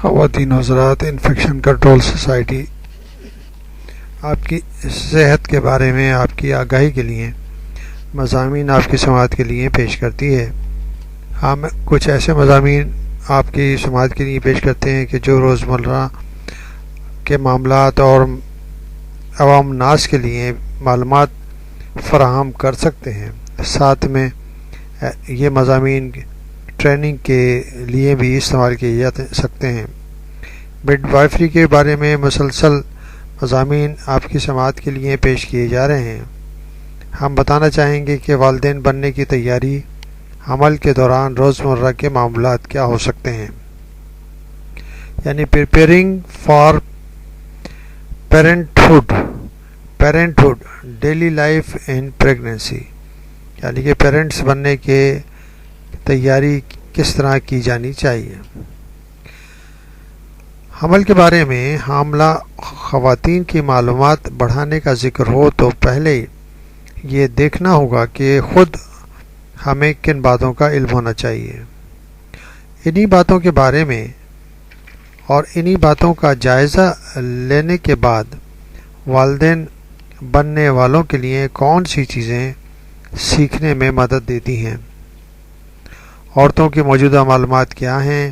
خواتین حضرات، infection control society آپ کی صحت کے بارے میں آپ کی آگاہی کے لیے مضامین آپ کی سماعت کے لیے پیش کرتی ہے۔ ہم کچھ ایسے مضامین آپ کی سماعت کے لیے پیش کرتے ہیں کہ جو روزمرہ کے معاملات اور عوام الناس کے لیے معلومات فراہم کر سکتے ہیں۔ ساتھ میں یہ مضامین ٹریننگ کے لیے بھی استعمال کیے جا سکتے ہیں۔ مڈ وائفری کے بارے میں مسلسل مضامین آپ کی سماعت کے لیے پیش کیے جا رہے ہیں۔ ہم بتانا چاہیں گے کہ والدین بننے کی تیاری حمل کے دوران روزمرہ کے معاملات کیا ہو سکتے ہیں، یعنی preparing for parenthood daily life in pregnancy, یعنی کہ پیرنٹس بننے کے تیاری کس طرح کی جانی چاہیے۔ حمل کے بارے میں حاملہ خواتین کی معلومات بڑھانے کا ذکر ہو تو پہلے یہ دیکھنا ہوگا کہ خود ہمیں کن باتوں کا علم ہونا چاہیے۔ انہی باتوں کے بارے میں اور انہی باتوں کا جائزہ لینے کے بعد والدین بننے والوں کے لیے کون سی چیزیں سیکھنے میں مدد دیتی ہیں، عورتوں کی موجودہ معلومات کیا ہیں،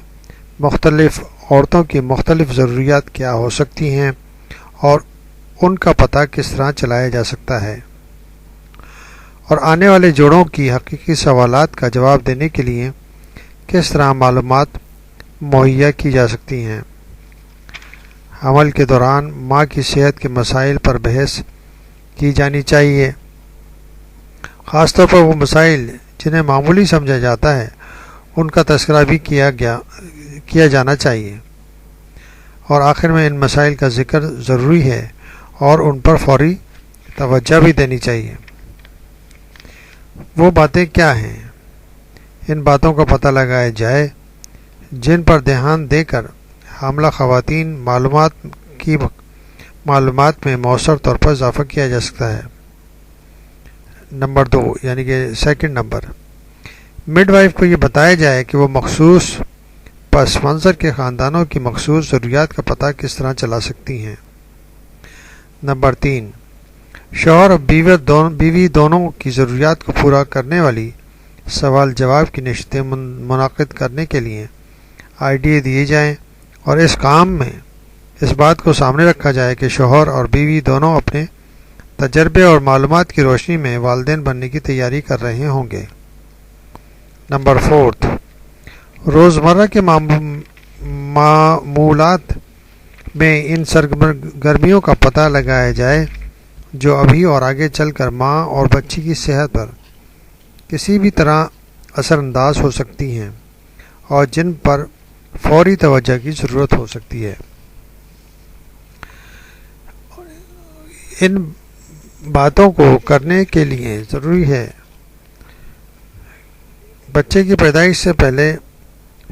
مختلف عورتوں کی مختلف ضروریات کیا ہو سکتی ہیں اور ان کا پتہ کس طرح چلایا جا سکتا ہے، اور آنے والے جوڑوں کی حقیقی سوالات کا جواب دینے کے لیے کس طرح معلومات مہیا کی جا سکتی ہیں۔ حمل کے دوران ماں کی صحت کے مسائل پر بحث کی جانی چاہیے، خاص طور پر وہ مسائل جنہیں معمولی سمجھا جاتا ہے ان کا تذکرہ بھی کیا جانا چاہیے، اور آخر میں ان مسائل کا ذکر ضروری ہے اور ان پر فوری توجہ بھی دینی چاہیے۔ وہ باتیں کیا ہیں؟ ان باتوں کا پتہ لگایا جائے جن پر دھیان دے کر حاملہ خواتین معلومات میں مؤثر طور پر اضافہ کیا جا سکتا ہے۔ نمبر 2، یعنی کہ سیکنڈ نمبر، مڈ وائف کو یہ بتایا جائے کہ وہ مخصوص پس منظر کے خاندانوں کی مخصوص ضروریات کا پتہ کس طرح چلا سکتی ہیں۔ نمبر 3، شوہر اور بیوی دونوں کی ضروریات کو پورا کرنے والی سوال جواب کی نشستیں منعقد کرنے کے لیے آئیڈیا دیے جائیں، اور اس کام میں اس بات کو سامنے رکھا جائے کہ شوہر اور بیوی دونوں اپنے تجربے اور معلومات کی روشنی میں والدین بننے کی تیاری کر رہے ہوں گے۔ نمبر 4، روزمرہ کے معمولات میں ان سرگرمیوں کا پتہ لگایا جائے جو ابھی اور آگے چل کر ماں اور بچی کی صحت پر کسی بھی طرح اثر انداز ہو سکتی ہیں اور جن پر فوری توجہ کی ضرورت ہو سکتی ہے۔ ان باتوں کو کرنے کے لیے ضروری ہے بچے کی پیدائش سے پہلے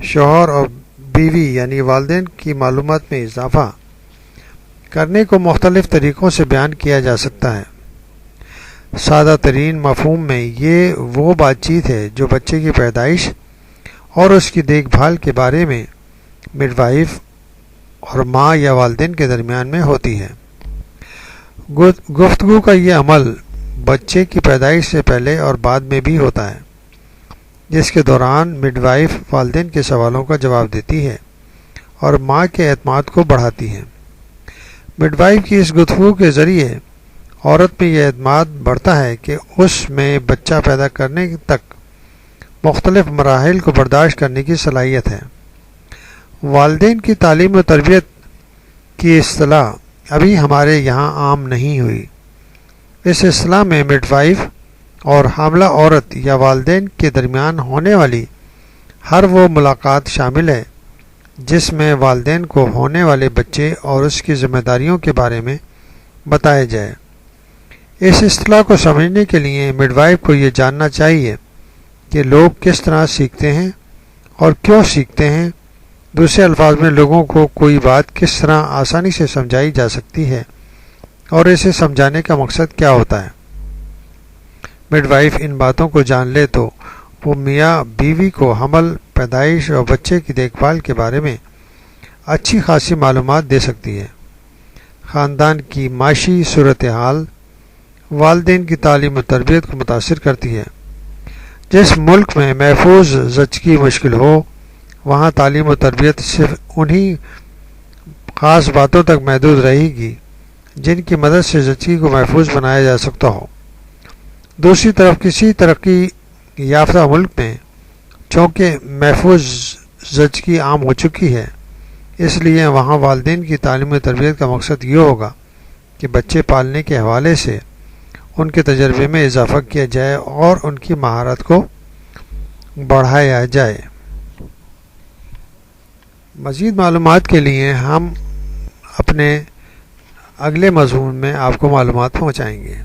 شوہر اور بیوی یعنی والدین کی معلومات میں اضافہ کرنے کو مختلف طریقوں سے بیان کیا جا سکتا ہے۔ سادہ ترین مفہوم میں یہ وہ بات چیت ہے جو بچے کی پیدائش اور اس کی دیکھ بھال کے بارے میں مڈ وائف اور ماں یا والدین کے درمیان میں ہوتی ہے۔ گفتگو کا یہ عمل بچے کی پیدائش سے پہلے اور بعد میں بھی ہوتا ہے، جس کے دوران مڈ وائف والدین کے سوالوں کا جواب دیتی ہے اور ماں کے اعتماد کو بڑھاتی ہے۔ مڈ وائف کی اس گفتگو کے ذریعے عورت میں یہ اعتماد بڑھتا ہے کہ اس میں بچہ پیدا کرنے تک مختلف مراحل کو برداشت کرنے کی صلاحیت ہے۔ والدین کی تعلیم و تربیت کی اصطلاح ابھی ہمارے یہاں عام نہیں ہوئی۔ اس اصطلاح میں مڈ وائف اور حاملہ عورت یا والدین کے درمیان ہونے والی ہر وہ ملاقات شامل ہے جس میں والدین کو ہونے والے بچے اور اس کی ذمہ داریوں کے بارے میں بتایا جائے۔ اس اصطلاح کو سمجھنے کے لیے مڈ وائف کو یہ جاننا چاہیے کہ لوگ کس طرح سیکھتے ہیں اور کیوں سیکھتے ہیں۔ دوسرے الفاظ میں لوگوں کو کوئی بات کس طرح آسانی سے سمجھائی جا سکتی ہے اور اسے سمجھانے کا مقصد کیا ہوتا ہے۔ مڈ وائف ان باتوں کو جان لے تو وہ میاں بیوی کو حمل، پیدائش اور بچے کی دیکھ بھال کے بارے میں اچھی خاصی معلومات دے سکتی ہے۔ خاندان کی معاشی صورتحال والدین کی تعلیم و تربیت کو متاثر کرتی ہے۔ جس ملک میں محفوظ زچگی مشکل ہو وہاں تعلیم و تربیت صرف انہی خاص باتوں تک محدود رہے گی جن کی مدد سے زچگی کو محفوظ بنایا جا سکتا ہو۔ دوسری طرف کسی ترقی یافتہ ملک میں چونکہ محفوظ زچگی عام ہو چکی ہے، اس لیے وہاں والدین کی تعلیم و تربیت کا مقصد یہ ہوگا کہ بچے پالنے کے حوالے سے ان کے تجربے میں اضافہ کیا جائے اور ان کی مہارت کو بڑھایا جائے۔ مزید معلومات کے لیے ہم اپنے اگلے مضمون میں آپ کو معلومات پہنچائیں گے۔